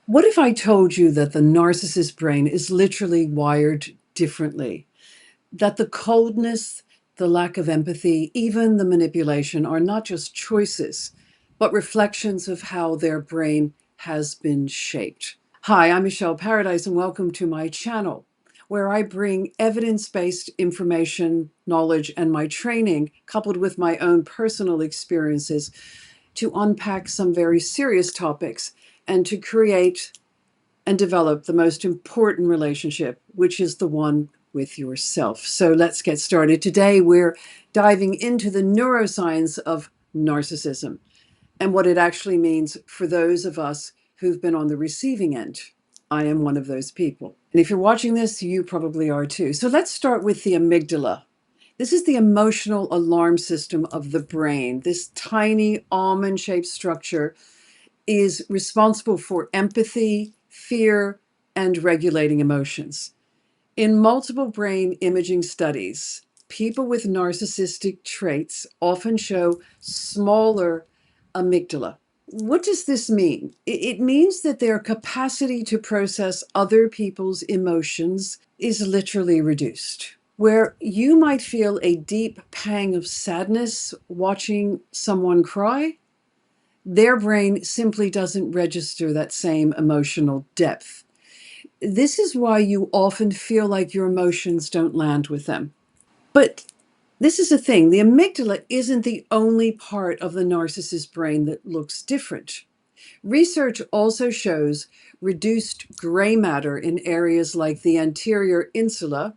What if I told you that the narcissist brain is literally wired differently? That the coldness, the lack of empathy, even the manipulation are not just choices, but reflections of how their brain has been shaped. Hi, I'm Michele Paradise, and welcome to my channel, where I bring evidence based information, knowledge, and my training, coupled with my own personal experiences, to unpack some very serious topics and to create and develop the most important relationship, which is the one with yourself. So let's get started. Today, we're diving into the neuroscience of narcissism and what it actually means for those of us who've been on the receiving end. I am one of those people. And if you're watching this, you probably are too. So let's start with the amygdala. This is the emotional alarm system of the brain. This tiny almond shaped structure is responsible for empathy, fear, and regulating emotions. In multiple brain imaging studies, people with narcissistic traits often show smaller amygdala. What does this mean? It means that their capacity to process other people's emotions is literally reduced. Where you might feel a deep pang of sadness watching someone cry, their brain simply doesn't register that same emotional depth. This is why you often feel like your emotions don't land with them. But this is the thing, the amygdala isn't the only part of the narcissist brain that looks different. Research also shows reduced gray matter in areas like the anterior insula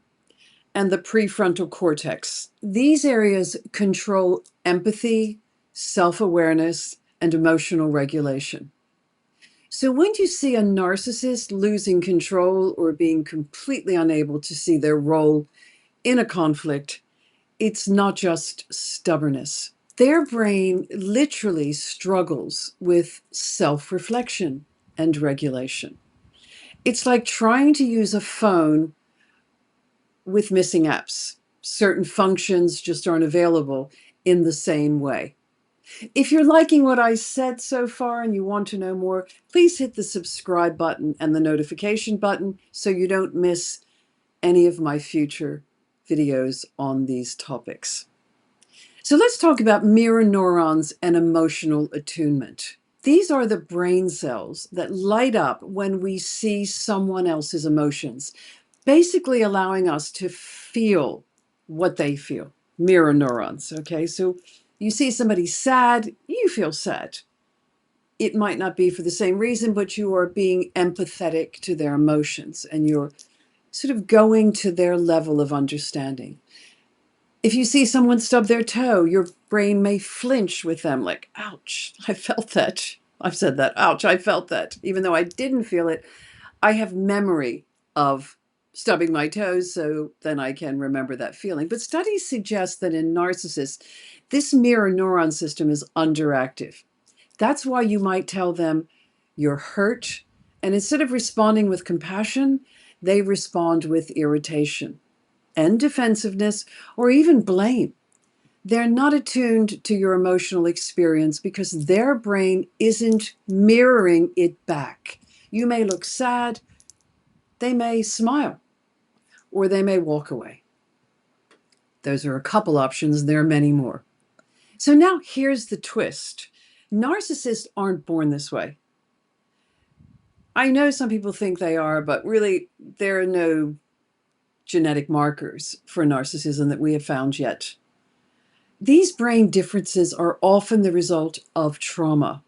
and the prefrontal cortex. These areas control empathy, self awareness, and emotional regulation. So, when you see a narcissist losing control or being completely unable to see their role in a conflict, it's not just stubbornness. Their brain literally struggles with self reflection and regulation. It's like trying to use a phone with missing apps. Certain functions just aren't available in the same way. If you're liking what I said so far and you want to know more, please hit the subscribe button and the notification button so you don't miss any of my future videos on these topics. So let's talk about mirror neurons and emotional attunement. These are the brain cells that light up when we see someone else's emotions, basically allowing us to feel what they feel. Mirror neurons, okay? So you see somebody sad, you feel sad. It might not be for the same reason, but you are being empathetic to their emotions and you're sort of going to their level of understanding. If you see someone stub their toe, your brain may flinch with them, like, ouch, I felt that. I've said that, ouch, I felt that. Even though I didn't feel it, I have memory of stubbing my toes, so then I can remember that feeling. But studies suggest that in narcissists, this mirror neuron system is underactive. That's why you might tell them you're hurt, and instead of responding with compassion, they respond with irritation and defensiveness or even blame. They're not attuned to your emotional experience because their brain isn't mirroring it back. You may look sad, they may smile, or they may walk away. Those are a couple options, there are many more. So now here's the twist. Narcissists aren't born this way. I know some people think they are, but really there are no genetic markers for narcissism that we have found yet. These brain differences are often the result of trauma.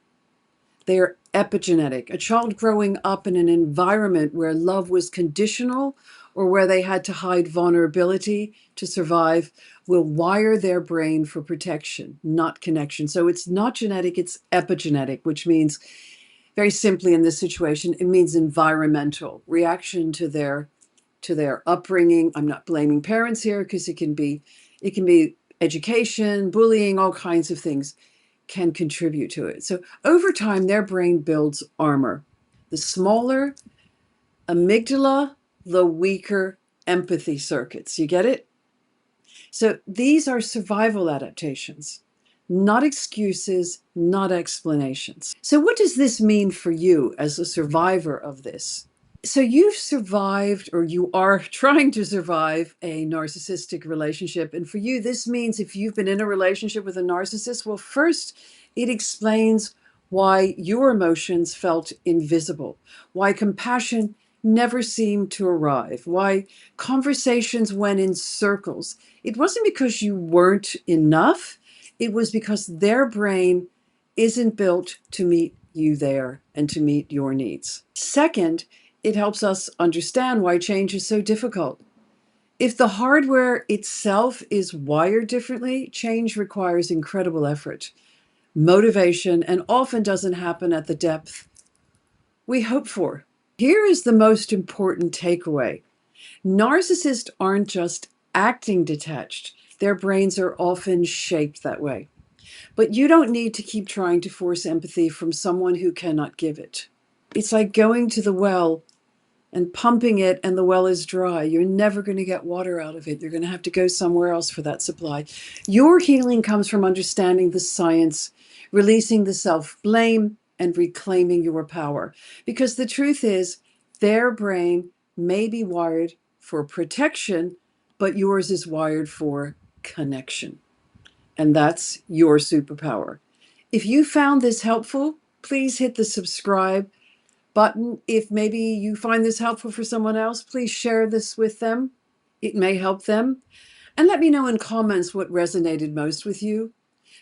They are epigenetic. A child growing up in an environment where love was conditional or where they had to hide vulnerability to survive will wire their brain for protection, not connection. So it's not genetic, it's epigenetic, which means, very simply in this situation, it means environmental reaction to their upbringing. I'm not blaming parents here because it can be education, bullying, all kinds of things can contribute to it. So over time, their brain builds armor. The smaller amygdala, the weaker empathy circuits. You get it? So these are survival adaptations. not excuses, not explanations. So, what does this mean for you as a survivor of this? So, you've survived, or you are trying to survive, a narcissistic relationship. And for you, this means if you've been in a relationship with a narcissist, well, first, it explains why your emotions felt invisible, why compassion never seemed to arrive, why conversations went in circles. It wasn't because you weren't enough, it was because their brain isn't built to meet you there and to meet your needs. Second, it helps us understand why change is so difficult. If the hardware itself is wired differently, change requires incredible effort, motivation, and often doesn't happen at the depth we hope for. Here is the most important takeaway. Narcissists aren't just acting detached, their brains are often shaped that way. But you don't need to keep trying to force empathy from someone who cannot give it. It's like going to the well and pumping it and the well is dry. You're never going to get water out of it. You're going to have to go somewhere else for that supply. Your healing comes from understanding the science, releasing the self-blame, and reclaiming your power. Because the truth is, their brain may be wired for protection, but yours is wired for connection. And that's your superpower. If you found this helpful, please hit the subscribe button. If maybe you find this helpful for someone else, please share this with them. It may help them. And let me know in comments what resonated most with you.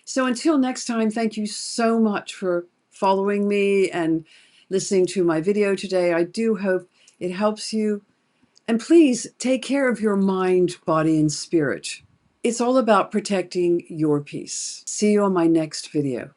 So until next time, thank you so much for following me and listening to my video today. I do hope it helps you. And please take care of your mind, body, and spirit. It's all about protecting your peace. See you on my next video.